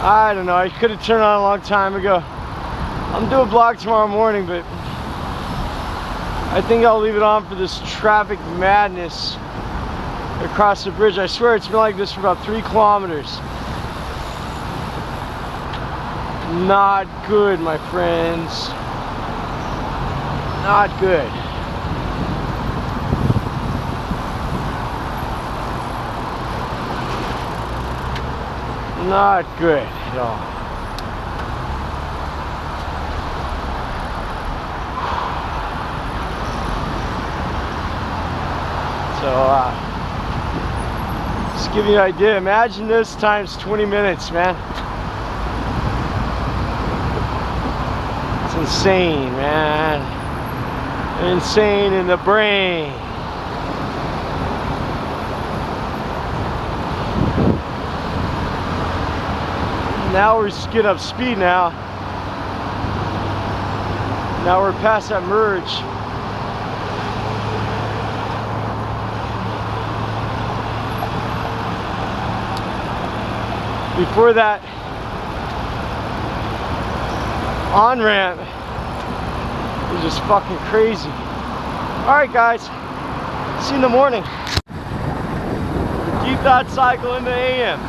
I don't know, I could have turned on a long time ago. I'm doing a vlog tomorrow morning, but I think I'll leave it on for this traffic madness across the bridge. I swear it's been like this for about 3 kilometers. Not good, my friends. Not good. Not good at all. So, just give you an idea. Imagine this times 20 minutes, man. It's insane, man. Insane in the brain. Now we're just getting up speed now. Now we're past that merge. Before that on-ramp is just fucking crazy. Alright guys, see you in the morning. Deep thought cycle in the AM.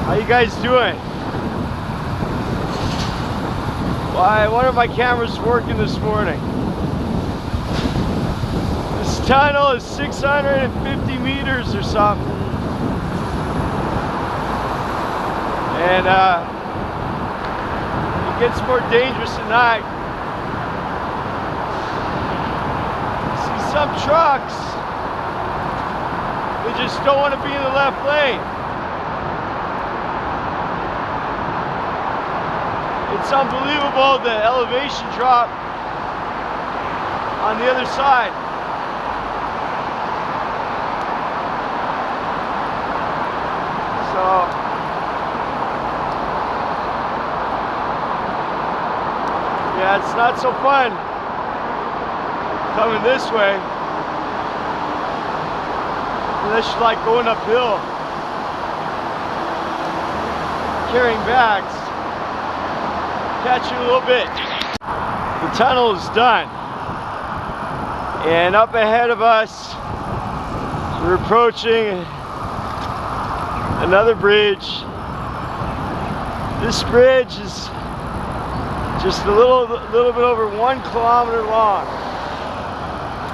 How you guys doing? Why, one of my cameras working this morning. This tunnel is 650 meters or something. And it gets more dangerous at night. See some trucks, they just don't want to be in the left lane. It's unbelievable the elevation drop on the other side. So yeah, it's not so fun coming this way unless you like going uphill, carrying bags. Catch you a little bit. The tunnel is done, and up ahead of us we're approaching another bridge. This bridge is just a little bit over 1 kilometer long,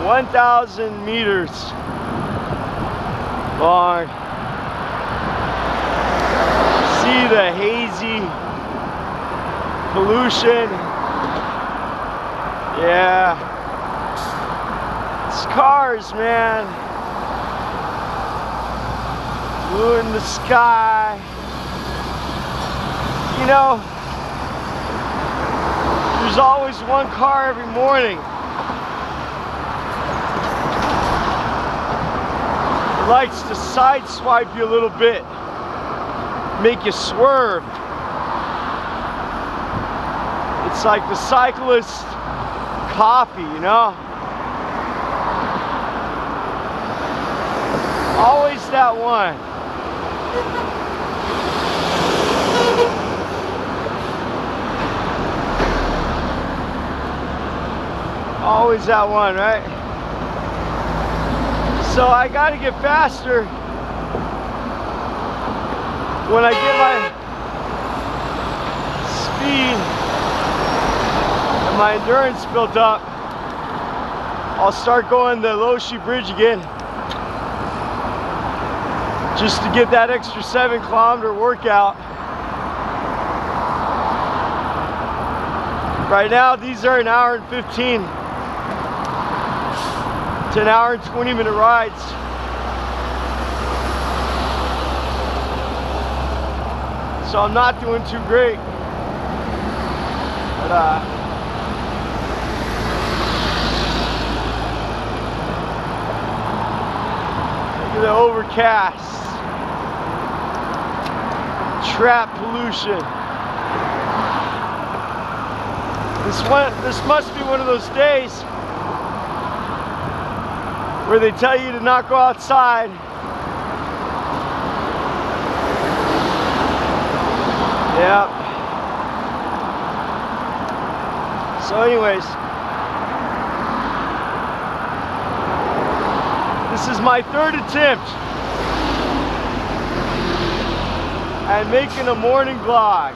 1,000 meters long. See the hazy pollution. Yeah, it's cars, man. Blue in the sky. You know, there's always one car every morning. It likes to sideswipe you a little bit, make you swerve. It's like the cyclist coffee, you know? Always that one. Always that one, right? So I gotta get faster when I get my speed and my endurance built up. I'll start going the Loshi Bridge again, just to get that extra 7 kilometer workout. Right now these are an hour and 15 to an hour and 20-minute rides. So I'm not doing too great, but look at the overcast, trap pollution. This must be one of those days where they tell you to not go outside So anyways, this is my third attempt at making a morning vlog.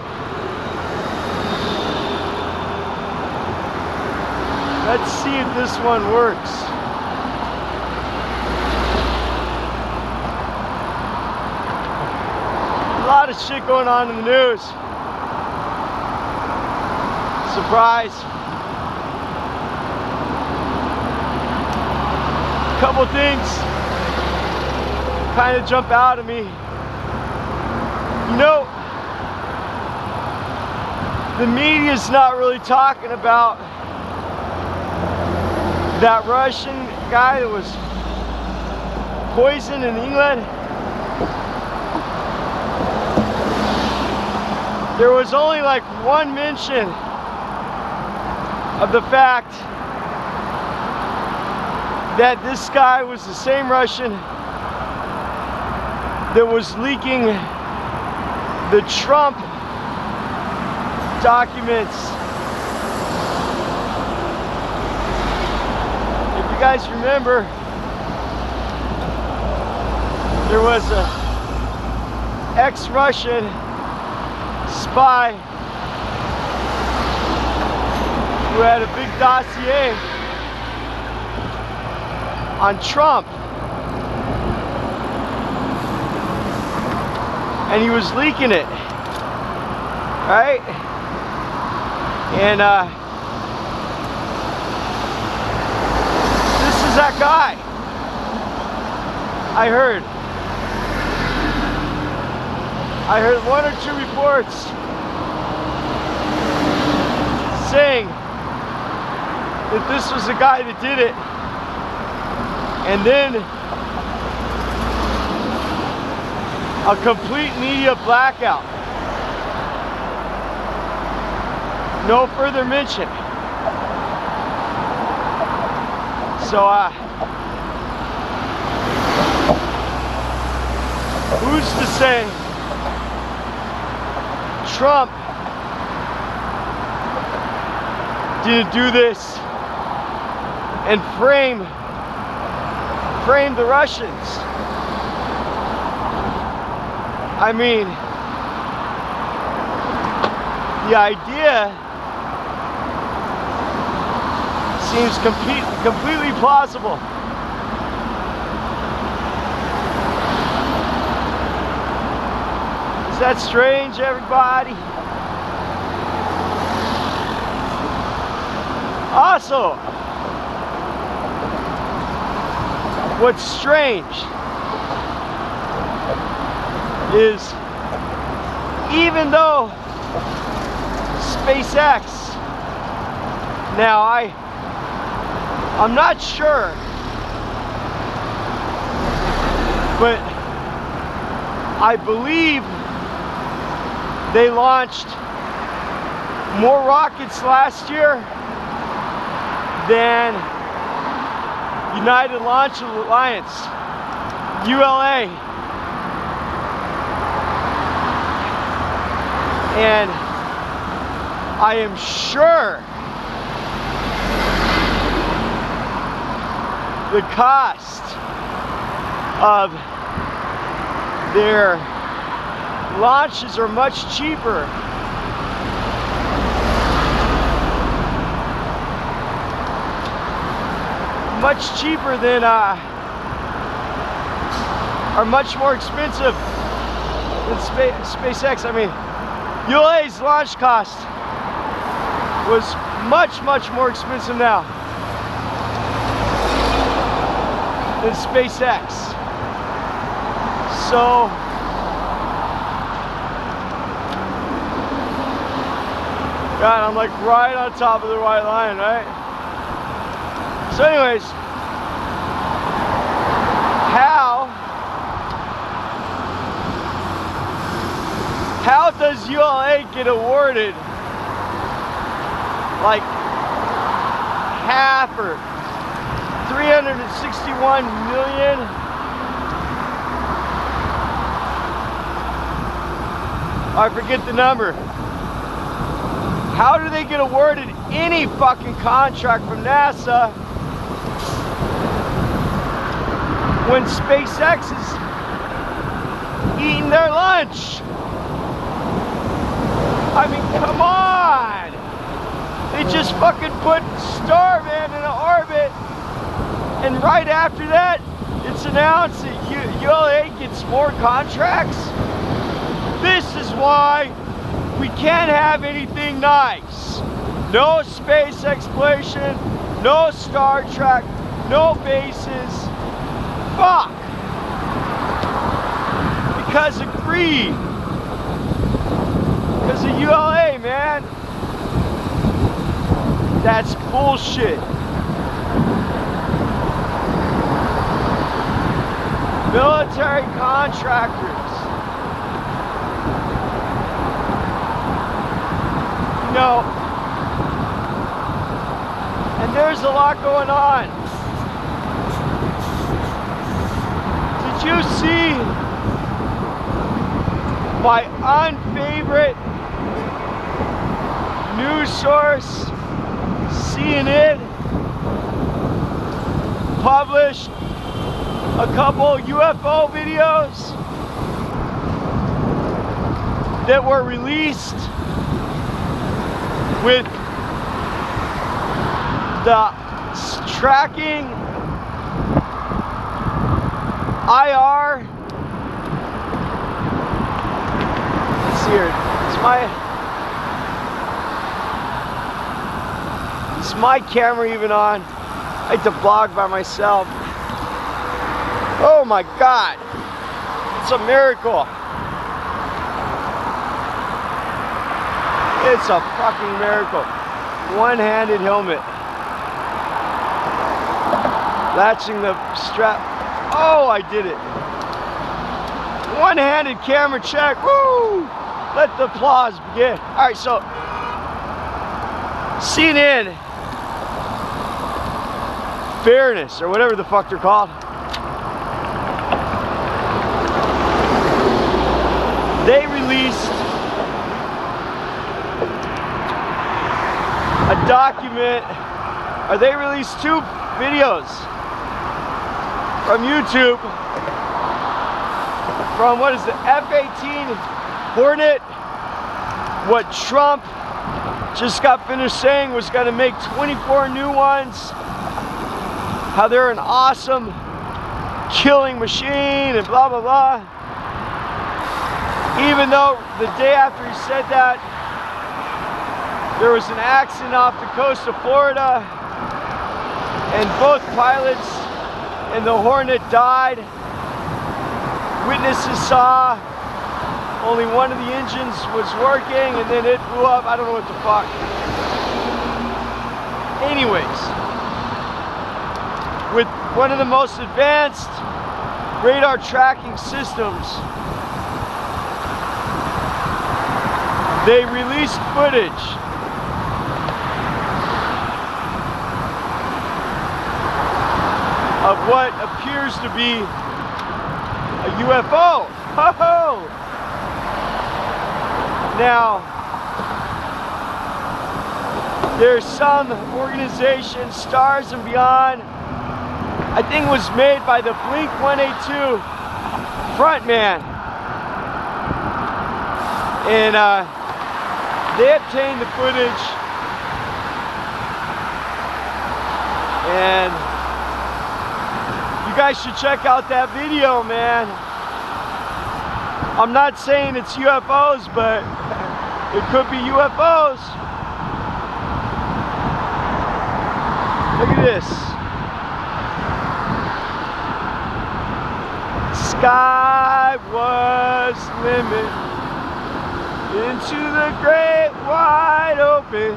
Let's see if this one works. A lot of shit going on in the news. Surprise. A couple things kind of jump out at me. You know, the media's not really talking about that Russian guy that was poisoned in England. There was only like one mention of the fact that this guy was the same Russian that was leaking the Trump documents. If you guys remember, there was a ex-Russian spy who had a big dossier on Trump, and he was leaking it, right? And this is that guy. I heard one or two reports saying that this was the guy that did it, and then a complete media blackout. No further mention. So who's to say Trump didn't do this and frame the Russians? I mean, the idea seems completely plausible. Is that strange, everybody? Also, what's strange is, even though SpaceX, now I'm not sure, but I believe they launched more rockets last year than United Launch Alliance, ULA. And I am sure the cost of their launches are much cheaper. Much cheaper than, are much more expensive than SpaceX. I mean, ULA's launch cost was much more expensive now than SpaceX. So God, I'm like right on top of the white line, right? So anyways, how does ULA get awarded like half or 361 million? I forget the number. How do they get awarded any fucking contract from NASA when SpaceX is eating their lunch? I mean, come on! They just fucking put Starman in orbit, and right after that, it's announced that ULA gets more contracts. This is why we can't have anything nice. No space exploration, no Star Trek, no bases. Fuck! Because of greed. Because of ULA, man. That's bullshit. Military contractors. You know, and there's a lot going on. Did you see my unfavorite news source, CNN, published a couple UFO videos that were released with the tracking IR. Let's see here. Is my camera even on? I like to vlog by myself. Oh my God, it's a miracle. It's a fucking miracle. One-handed helmet. Latching the strap. Oh, I did it. One-handed camera check. Woo! Let the applause begin. All right, so CNN, Fairness, or whatever the fuck they're called. They released a document, or they released 2 videos from YouTube from, what is the F-18 Hornet, what Trump just got finished saying was going to make 24 new ones, how they're an awesome killing machine and blah blah blah. Even though the day after he said that, there was an accident off the coast of Florida and both pilots and the Hornet died. Witnesses saw only one of the engines was working and then it blew up. I don't know what the fuck. Anyways, with one of the most advanced radar tracking systems, they released footage of what appears to be a UFO. Oh! Now, there's some organization, Stars and Beyond, I think it was made by the Blink-182 frontman. And they obtained the footage, and you guys should check out that video, man. I'm not saying it's UFOs, but it could be UFOs. Look at this. Sky was limit into the great wide open.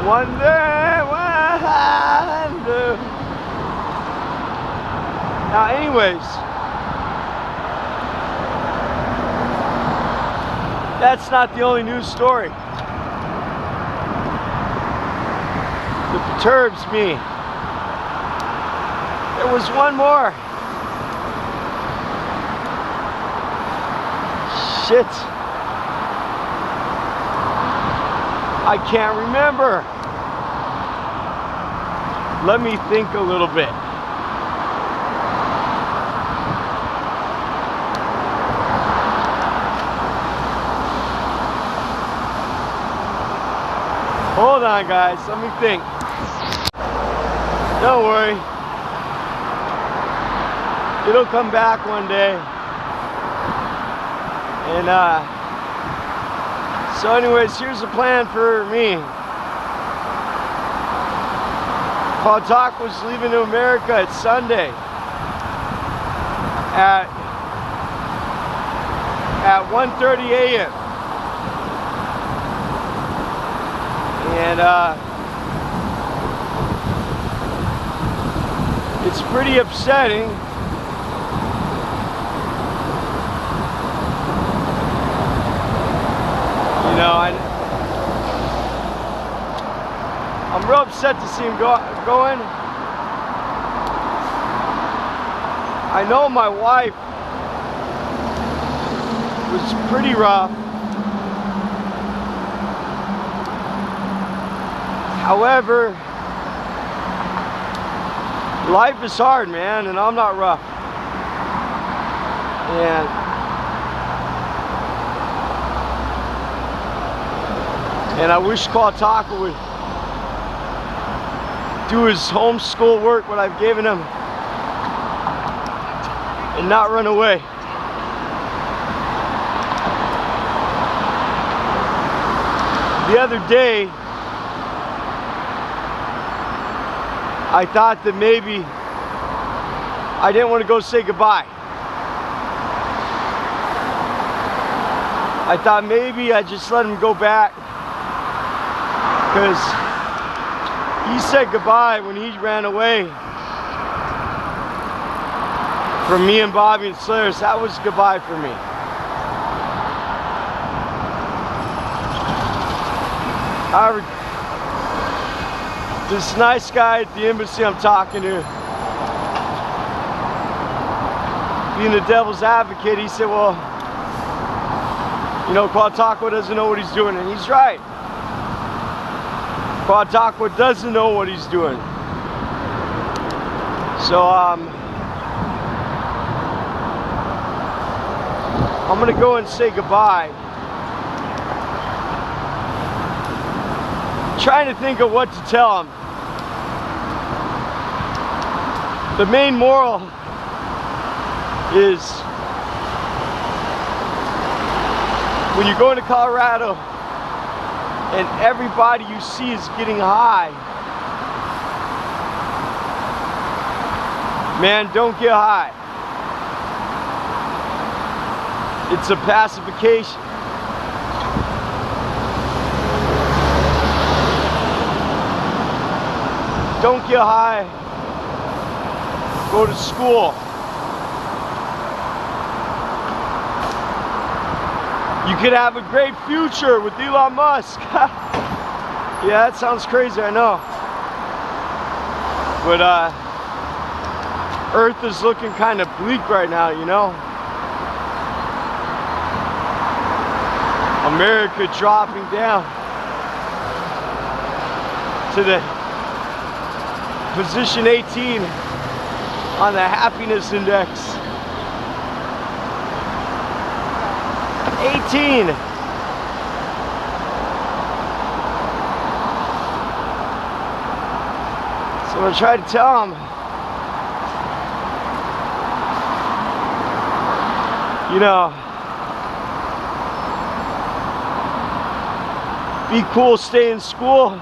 Wonder. Now, anyways, that's not the only news story that perturbs me. There was one more. Shit. I can't remember. Let me think a little bit. Hold on, guys, let me think. Don't worry. It'll come back one day. And so anyways, here's the plan for me. Qaletaqa was leaving to America at Sunday at 1:30 a.m. And it's pretty upsetting. You know, I'm real upset to see him going. I know my wife was pretty rough. However, life is hard, man, and I'm not rough. And I wish Qaletaqa would do his homeschool work, what I've given him, and not run away. The other day, I thought that maybe I didn't want to go say goodbye. I thought maybe I'd just let him go back, because he said goodbye when he ran away from me and Bobby and Slayers. That was goodbye for me. However, this nice guy at the embassy I'm talking to, being the devil's advocate, he said, well, you know, Qaletaqa doesn't know what he's doing, and he's right. Qaletaqa doesn't know what he's doing. So I'm gonna go and say goodbye. Trying to think of what to tell him. The main moral is, when you go into Colorado and everybody you see is getting high, man, don't get high. It's a pacification. Don't get high. Go to school. You could have a great future with Elon Musk. Yeah, that sounds crazy, I know. But Earth is looking kind of bleak right now, you know. America dropping down to the position 18 on the happiness index. 18. So I'm gonna try to tell him, you know, be cool, stay in school.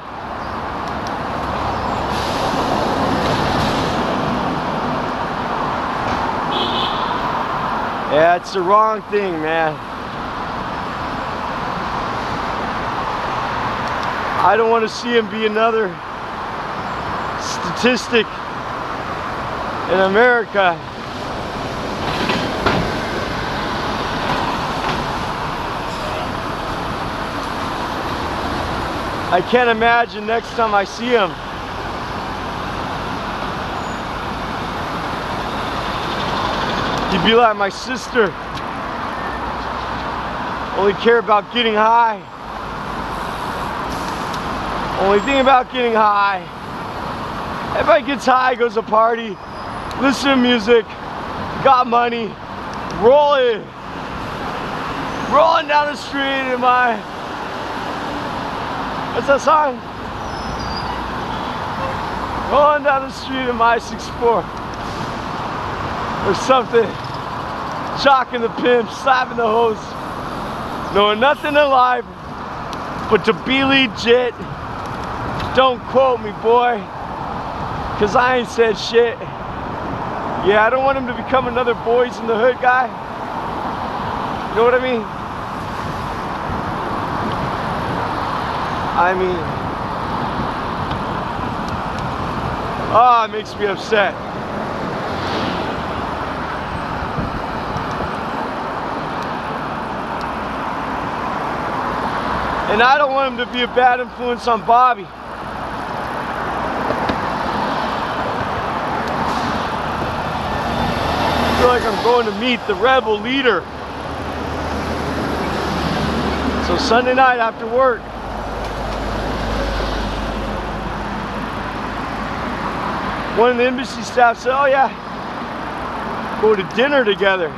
Yeah, it's the wrong thing, man. I don't want to see him be another statistic in America. I can't imagine next time I see him. He'd be like my sister. Only care about getting high. Only thing about getting high, everybody gets high, goes to party, listen to music, got money, rolling down the street in my, what's that song? Rolling down the street in my 6'4" or something, jocking the pimp, slapping the hose, knowing nothing in life but to be legit. Don't quote me, boy, cause I ain't said shit. Yeah, I don't want him to become another Boys in the Hood guy. You know what I mean? Oh, it makes me upset. And I don't want him to be a bad influence on Bobby. I feel like I'm going to meet the rebel leader. So Sunday night after work, one of the embassy staff said, oh yeah, go to dinner together.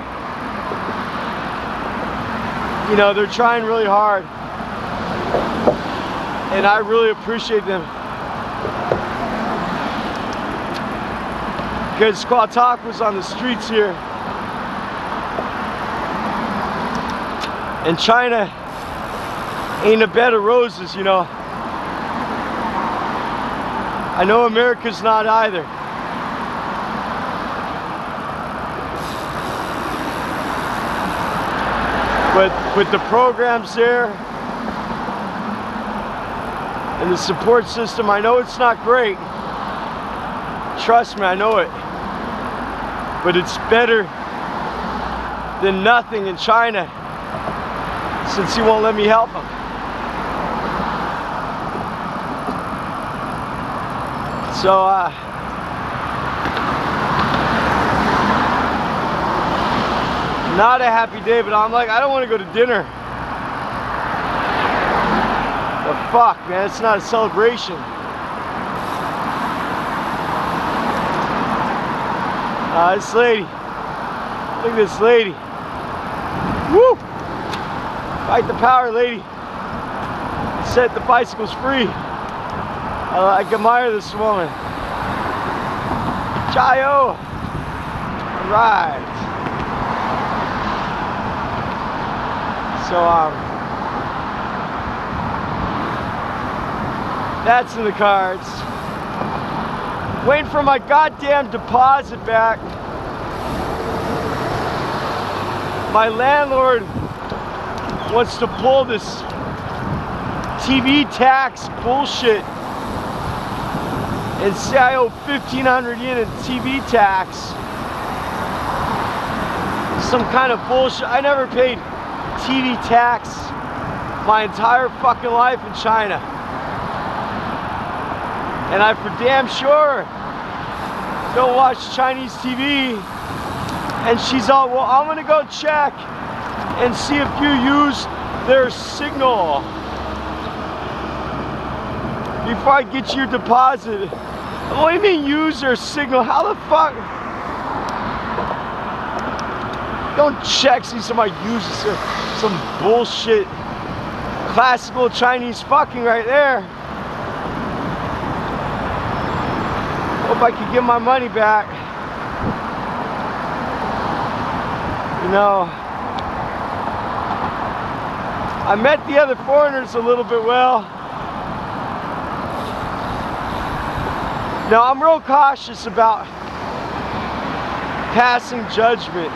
You know, they're trying really hard. And I really appreciate them. Because Qaletaqa was on the streets here. And China ain't a bed of roses, you know. I know America's not either. But with the programs there and the support system, I know it's not great. Trust me, I know it. But it's better than nothing in China, since he won't let me help him. So, not a happy day, but I'm like, I don't want to go to dinner. The fuck, man, it's not a celebration. This lady, look at this lady. Woo! Fight the power, lady. Set the bicycles free. I admire this woman. Chayo! Right. So, that's in the cards. Waiting for my goddamn deposit back. My landlord wants to pull this TV tax bullshit and say I owe 1,500 yen in TV tax. Some kind of bullshit. I never paid TV tax my entire fucking life in China. And I for damn sure don't watch Chinese TV. And she's all, well, I'm gonna go check and see if you use their signal before I get your deposit. What do you mean use their signal? How the fuck? Don't check, see somebody uses some bullshit classical Chinese fucking right there. Hope I could get my money back. You know, I met the other foreigners a little bit well. Now I'm real cautious about passing judgment.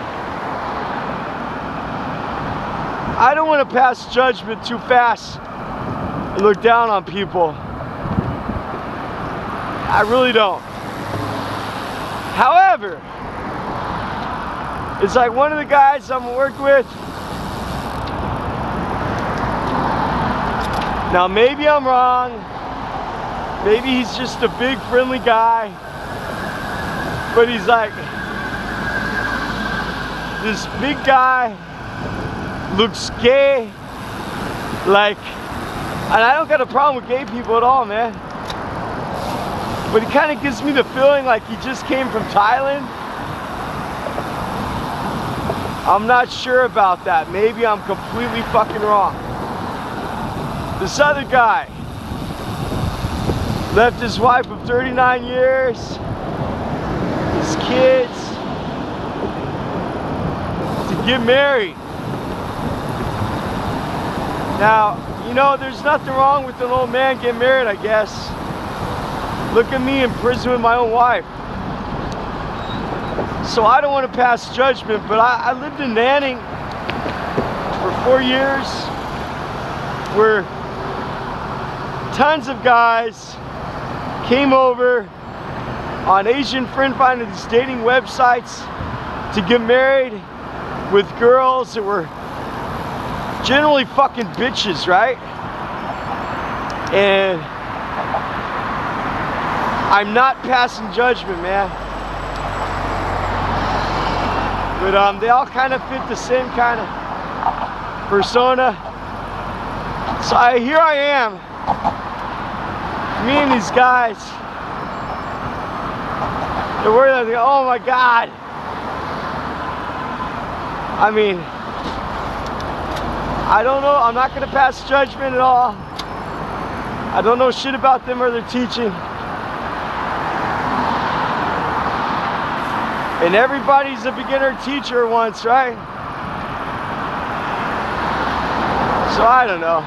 I don't want to pass judgment too fast and look down on people. I really don't. However, it's like one of the guys I'm working with. Now maybe I'm wrong. Maybe he's just a big friendly guy. But he's like, this big guy looks gay, like And I don't got a problem with gay people at all, man. But he kind of gives me the feeling like he just came from Thailand. I'm not sure about that. Maybe I'm completely fucking wrong. This other guy left his wife of 39 years, his kids, to get married. Now, you know, there's nothing wrong with an old man getting married, I guess. Look at me in prison with my own wife. So I don't want to pass judgment, but I lived in Nanning for 4 years, where tons of guys came over on Asian friend finding these dating websites to get married with girls that were generally fucking bitches, right? And I'm not passing judgment, man. But they all kind of fit the same kind of persona. So here I am, me and these guys. They're worried, like, oh my God. I mean, I don't know, I'm not gonna pass judgment at all. I don't know shit about them or their teaching. And everybody's a beginner teacher once, right? So I don't know.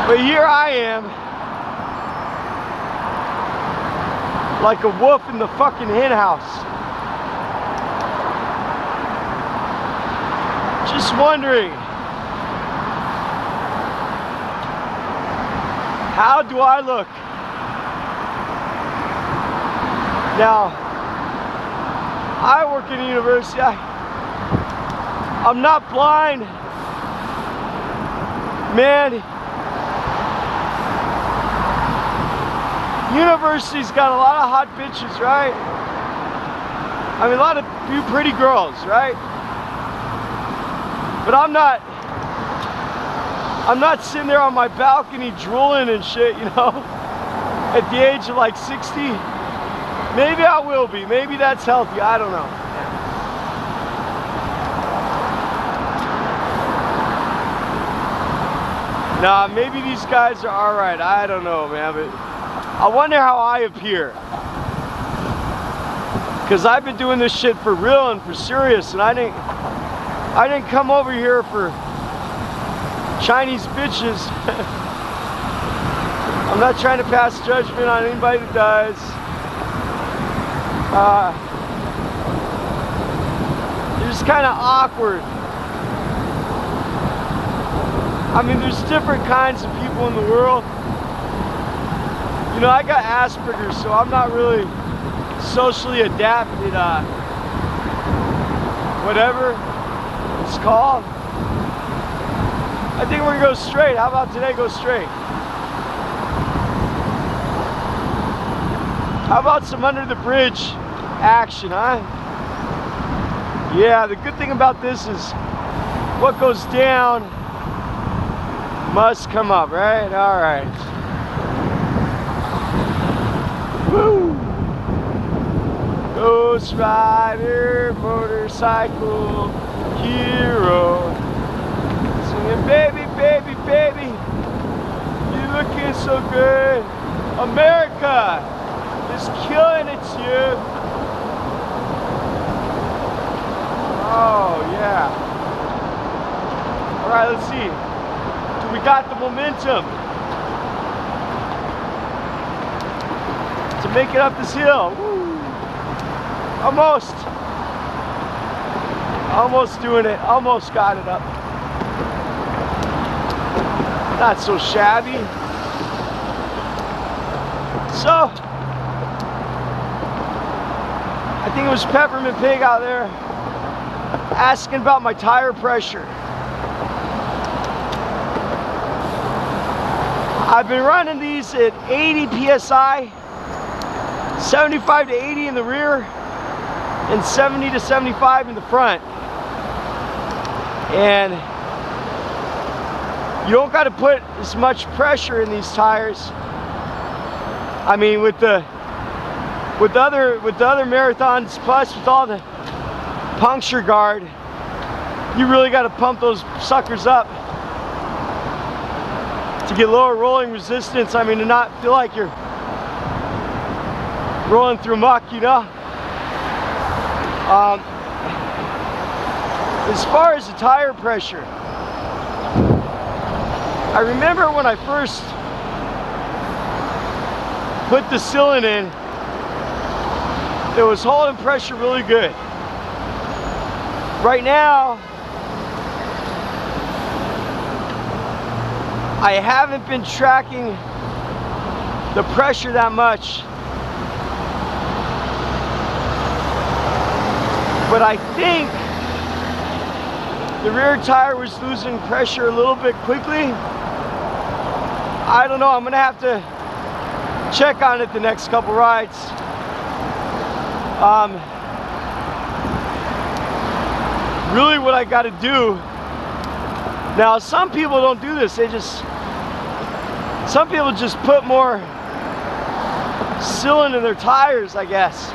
But here I am, like a wolf in the fucking hen house. Just wondering, how do I look? Now, I work in a university. I'm not blind. Man, university's got a lot of hot bitches, right? I mean, a lot of few pretty girls, right? But I'm not sitting there on my balcony drooling and shit, you know, at the age of like 60. Maybe I will be. Maybe that's healthy. I don't know. Nah, maybe these guys are alright. I don't know, man. But I wonder how I appear. Because I've been doing this shit for real and for serious. And I didn't come over here for Chinese bitches. I'm not trying to pass judgment on anybody that does. It's kind of awkward. I mean, there's different kinds of people in the world. You know, I got Asperger's, so I'm not really socially adapted, whatever it's called. I think we're gonna go straight. How about today, go straight? How about some under the bridge action, huh? Yeah, the good thing about this is what goes down must come up, right? All right. Woo! Ghost Rider, motorcycle hero, singing, baby, baby, baby, you looking so good. America is killing it, you. Oh yeah. All right, let's see. Do we got the momentum to make it up this hill? Woo. Almost doing it. Almost got it up. Not so shabby. So, I think it was Peppermint Pig out there asking about my tire pressure. I've been running these at 80 PSI, 75 to 80 in the rear, and 70 to 75 in the front. And you don't got to put as much pressure in these tires. I mean, with the other marathons, plus with all the puncture guard, you really got to pump those suckers up to get lower rolling resistance. I mean, to not feel like you're rolling through muck, you know. As far as the tire pressure, I remember when I first put the cylind in, it was holding pressure really good. Right now, I haven't been tracking the pressure that much, but I think the rear tire was losing pressure a little bit quickly. I don't know, I'm gonna have to check on it the next couple rides. Really what I gotta do, now some people don't do this, some people just put more cylind in their tires, I guess.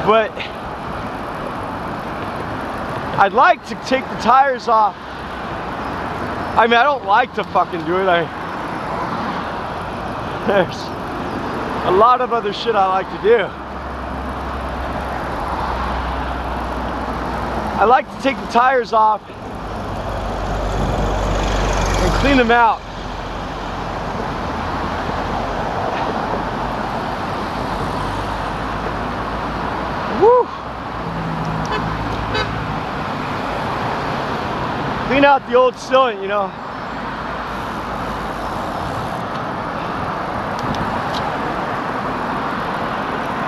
But I'd like to take the tires off. I mean, I don't like to fucking do it. There's a lot of other shit I like to do. I like to take the tires off and clean them out. Woo! Clean out the old cylind, you know.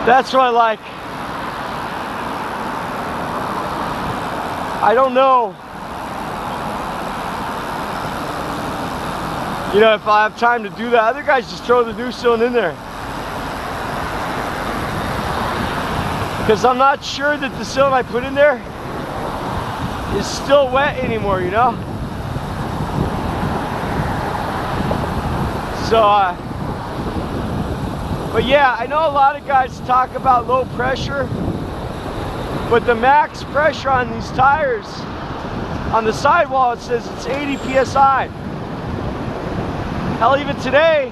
That's what I like. I don't know, you know, if I have time to do that. Other guys just throw the new cylind in there, because I'm not sure that the cylind I put in there is still wet anymore, you know. So but yeah, I know a lot of guys talk about low pressure, but the max pressure on these tires, on the sidewall, it says it's 80 PSI. Hell, even today,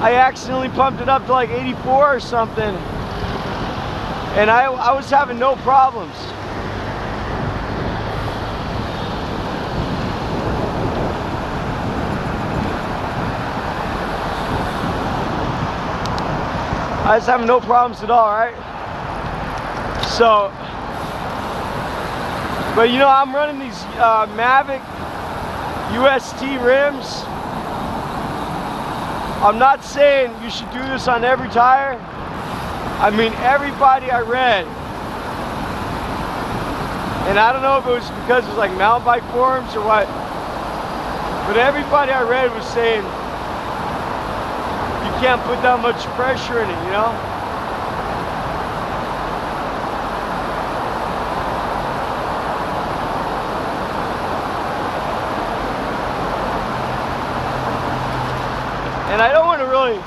I accidentally pumped it up to like 84 or something, and I was having no problems. I was having no problems at all, right? So, but you know, I'm running these Mavic UST rims. I'm not saying you should do this on every tire. I mean, everybody I read, and I don't know if it was because it was like mountain bike forums or what, but everybody I read was saying you can't put that much pressure in it, you know? And I don't want to really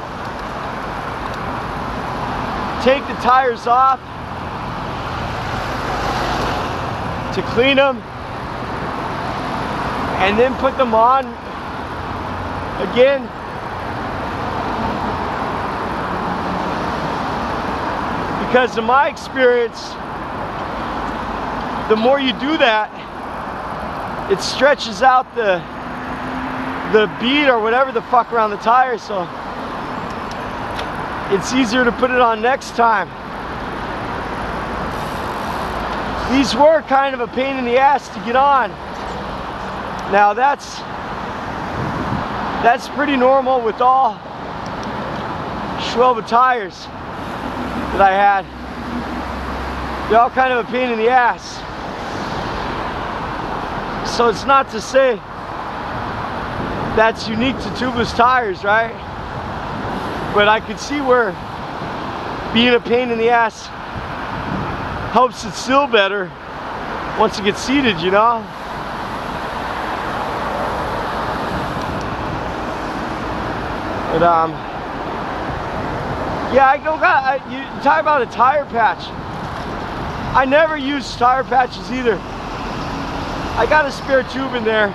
take the tires off to clean them and then put them on again. Because in my experience, the more you do that, it stretches out the bead or whatever the fuck around the tire, so it's easier to put it on next time. These were kind of a pain in the ass to get on. Now that's pretty normal with all Schwalbe tires that I had. They're all kind of a pain in the ass. So it's not to say that's unique to tubeless tires, right? But I could see where being a pain in the ass helps it seal better once it gets seated, you know? But yeah, you talk about a tire patch. I never use tire patches either. I got a spare tube in there.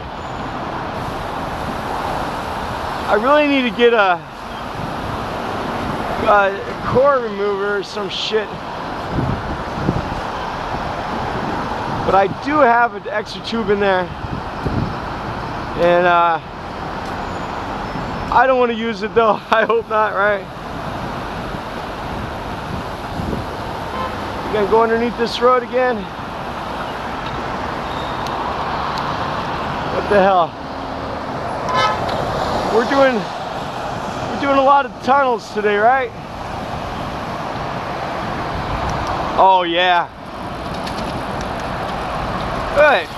I really need to get a core remover or some shit. But I do have an extra tube in there. And I don't want to use it though. I hope not, right? You gonna go underneath this road again? What the hell? We're doing a lot of tunnels today, right? Oh yeah. Good.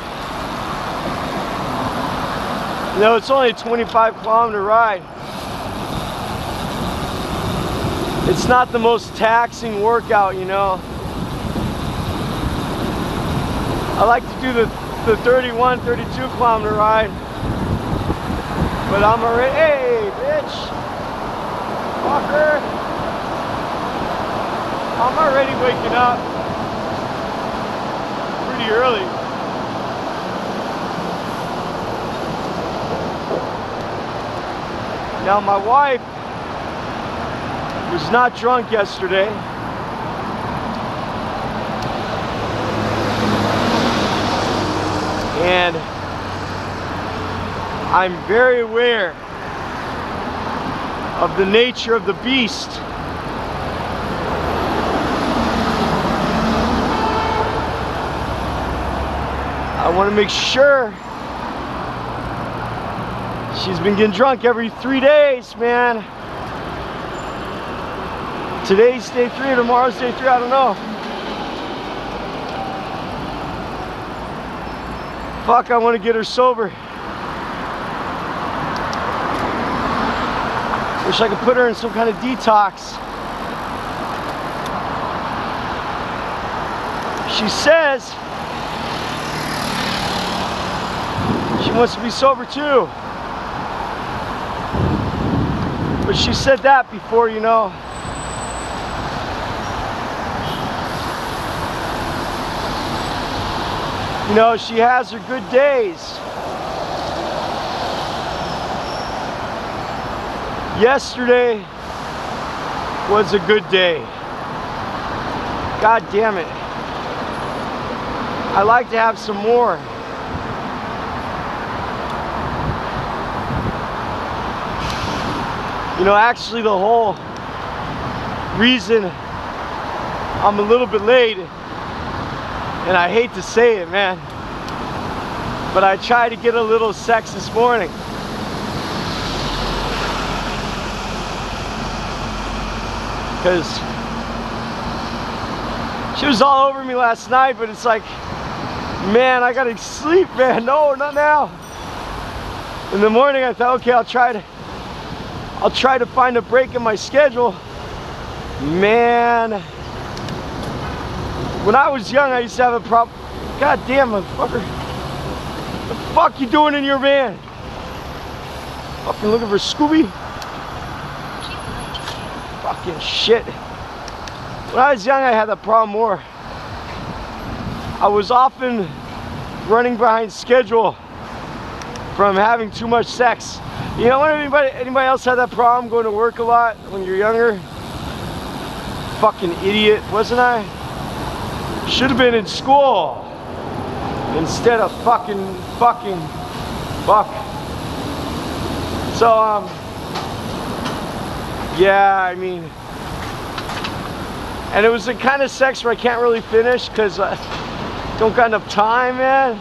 You know, it's only a 25-kilometer ride. It's not the most taxing workout, you know. I like to do the 31, 32-kilometer ride. But I'm already, hey, bitch. Fucker. I'm already waking up pretty early. Now my wife was not drunk yesterday. And I'm very aware of the nature of the beast. I want to make sure. She's been getting drunk every 3 days, man. Today's day 3, tomorrow's day 3, I don't know. Fuck, I want to get her sober. Wish I could put her in some kind of detox. She says she wants to be sober too. But she said that before, you know. You know, she has her good days. Yesterday was a good day. God damn it. I like to have some more. You know, actually the whole reason I'm a little bit late, and I hate to say it, man, but I tried to get a little sex this morning. Because she was all over me last night, but it's like, man, I gotta sleep, man. No, not now. In the morning I thought, okay, I'll try to find a break in my schedule. Man, when I was young, I used to have a problem. God damn, motherfucker. What the fuck you doing in your van? Fucking looking for Scooby? Fucking shit. When I was young, I had that problem more. I was often running behind schedule from having too much sex. You know, when anybody else had that problem going to work a lot when you're younger? Fucking idiot, wasn't I? Should have been in school instead of fuck. So, yeah, I mean, and it was the kind of sex where I can't really finish because I don't got enough time, man.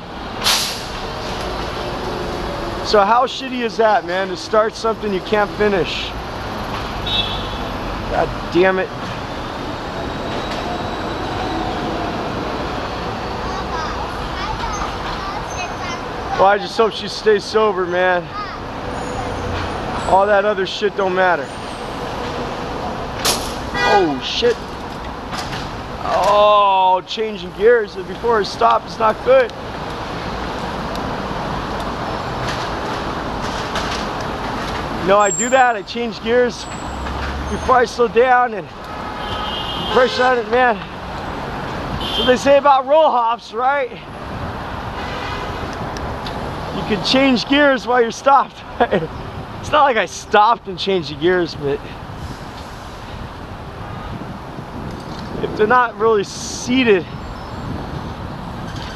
So how shitty is that, man, to start something you can't finish? God damn it. Well, I just hope she stays sober, man. All that other shit don't matter. Oh, shit. Oh, changing gears before I stop is not good. You know, I do that. I change gears before I slow down and press on it, man. So they say about roll hops, right? You can change gears while you're stopped. It's not like I stopped and changed the gears, but if they're not really seated,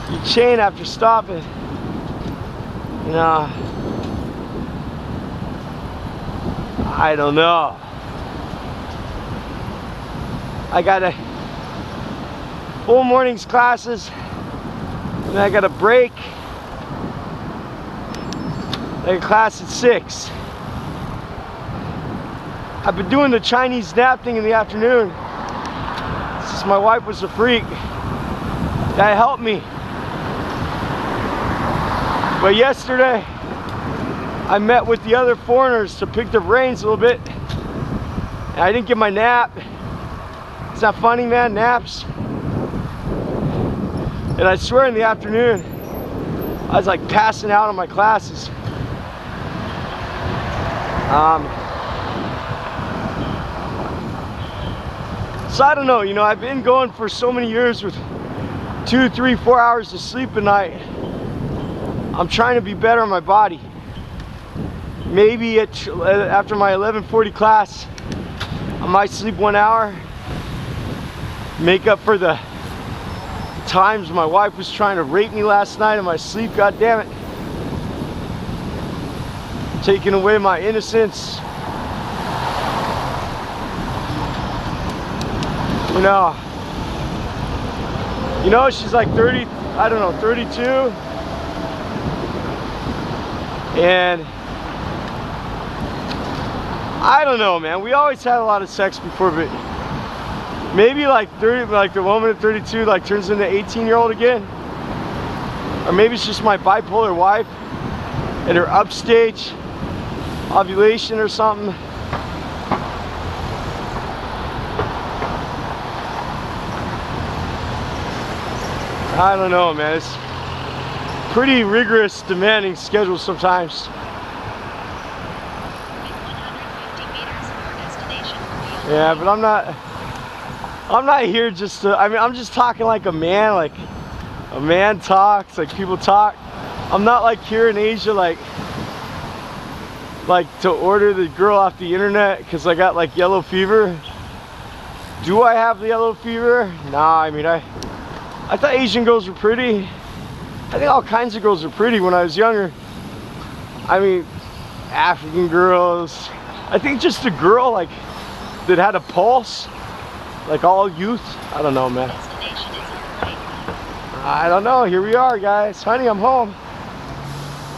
you chain after stopping. You know, I don't know. I got a full morning's classes, and I got a break. I got class at 6. I've been doing the Chinese nap thing in the afternoon since my wife was a freak. That helped me. But yesterday, I met with the other foreigners to pick their brains a little bit, and I didn't get my nap. It's not funny, man, naps. And I swear in the afternoon, I was like passing out on my classes. So I don't know, you know, I've been going for so many years with 2, 3, 4 hours of sleep a night. I'm trying to be better on my body. Maybe after my 11:40 class, I might sleep 1 hour. Make up for the times my wife was trying to rape me last night in my sleep, god damn it. Taking away my innocence. You know, she's like 30, I don't know, 32. And I don't know, man. We always had a lot of sex before, but maybe like 30, like the woman at 32 like turns into 18-year-old again. Or maybe it's just my bipolar wife and her upstage ovulation or something. I don't know, man. It's pretty rigorous, demanding schedule sometimes. Yeah, but I'm not here just to, I mean, I'm just talking like a man, like a man talks, like people talk. I'm not like here in Asia, like to order the girl off the internet because I got like yellow fever. Do I have the yellow fever? Nah, I mean, I thought Asian girls were pretty. I think all kinds of girls were pretty when I was younger. I mean, African girls. I think just a girl like that had a pulse, like all youth. I don't know, man. I don't know. Here we are, guys. Honey, I'm home.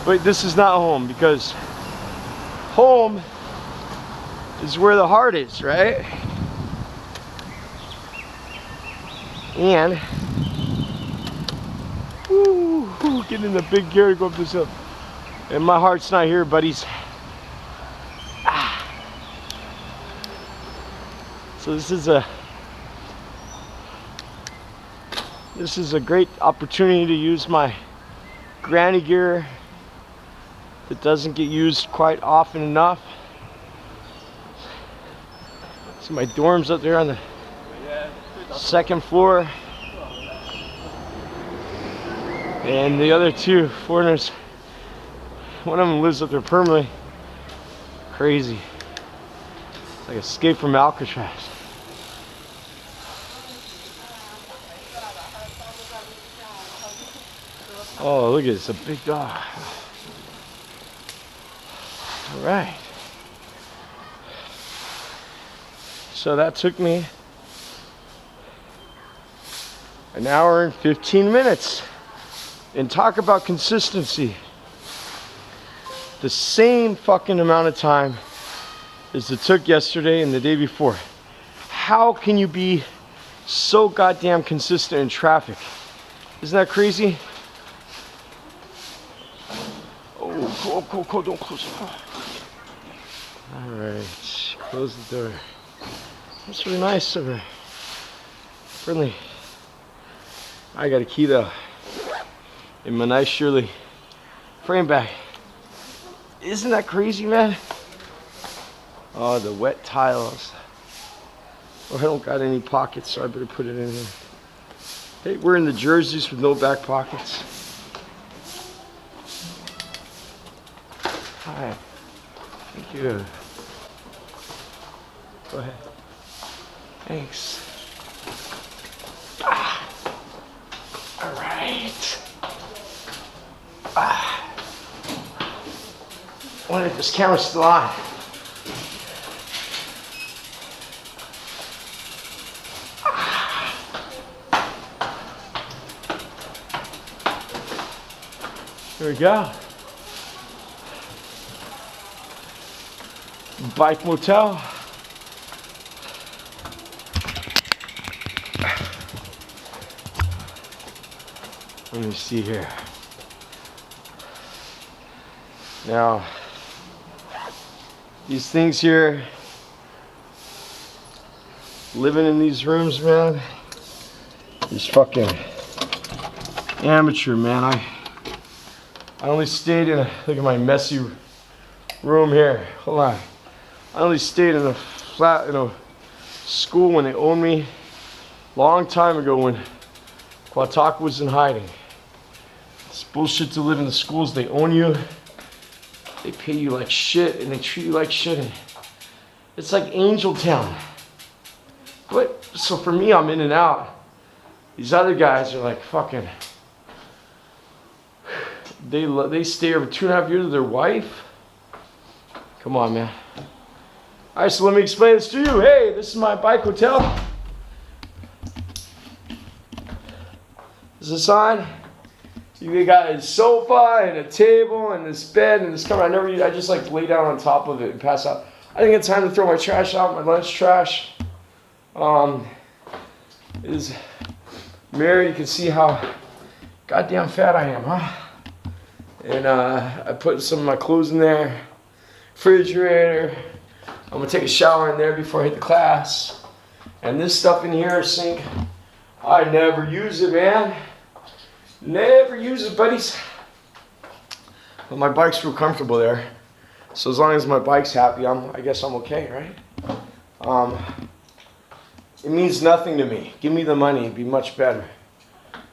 But this is not home, because home is where the heart is, right? And getting in the big gear to go up this hill. And my heart's not here, buddies. So this is a great opportunity to use my granny gear that doesn't get used quite often enough. So my dorm's up there on the second floor. And the other two foreigners, one of them lives up there permanently. Crazy. Like Escape from Alcatraz. Oh, look at this, a big dog. All right. So that took me an hour and 15 minutes. And talk about consistency. The same fucking amount of time as it took yesterday and the day before. How can you be so goddamn consistent in traffic? Isn't that crazy? Oh, cool, don't close it. Alright, close the door. That's really nice of her. Friendly. I got a key though. In my nice Surly frame bag. Isn't that crazy, man? Oh, the wet tiles. Oh, I don't got any pockets, so I better put it in here. Hey, we're in the jerseys with no back pockets. Hi. Thank you. Go ahead. Thanks. Ah. All right. Ah. I wonder if this camera's still on. Here we go. Bike motel. Let me see here. Now, these things here, living in these rooms, man, is fucking amateur, man. I only stayed in a, look at my messy room here. Hold on. I only stayed in a flat, in a school when they owned me a long time ago when Qaletaqa was in hiding. It's bullshit to live in the schools. They own you. They pay you like shit and they treat you like shit. And it's like Angel Town. But, so for me, I'm in and out. These other guys are like fucking, they stay over 2.5 years with their wife. Come on, man. All right, so let me explain this to you. Hey, this is my bike hotel. Is this on? You got a sofa and a table and this bed and this cover. I just like lay down on top of it and pass out. I think it's time to throw my trash out, my lunch trash. Is mirror, you can see how goddamn fat I am, huh? And I put some of my clothes in there. Refrigerator. I'm gonna take a shower in there before I hit the class. And this stuff in here, sink, I never use it, man. Never use it, buddies. But my bike's real comfortable there. So as long as my bike's happy, I guess I'm okay, right? It means nothing to me. Give me the money, it'd be much better.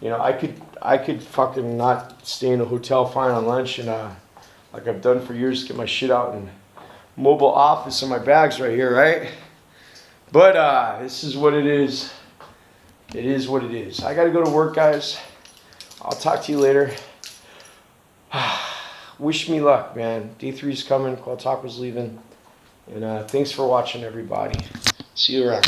You know, I could fucking not stay in a hotel fine on lunch and like I've done for years, get my shit out in mobile office and my bags right here, right? But this is what it is. It is what it is. I gotta go to work, guys. I'll talk to you later. Wish me luck, man. Day 3's coming. Qaletaqa was leaving. And thanks for watching, everybody. See you around.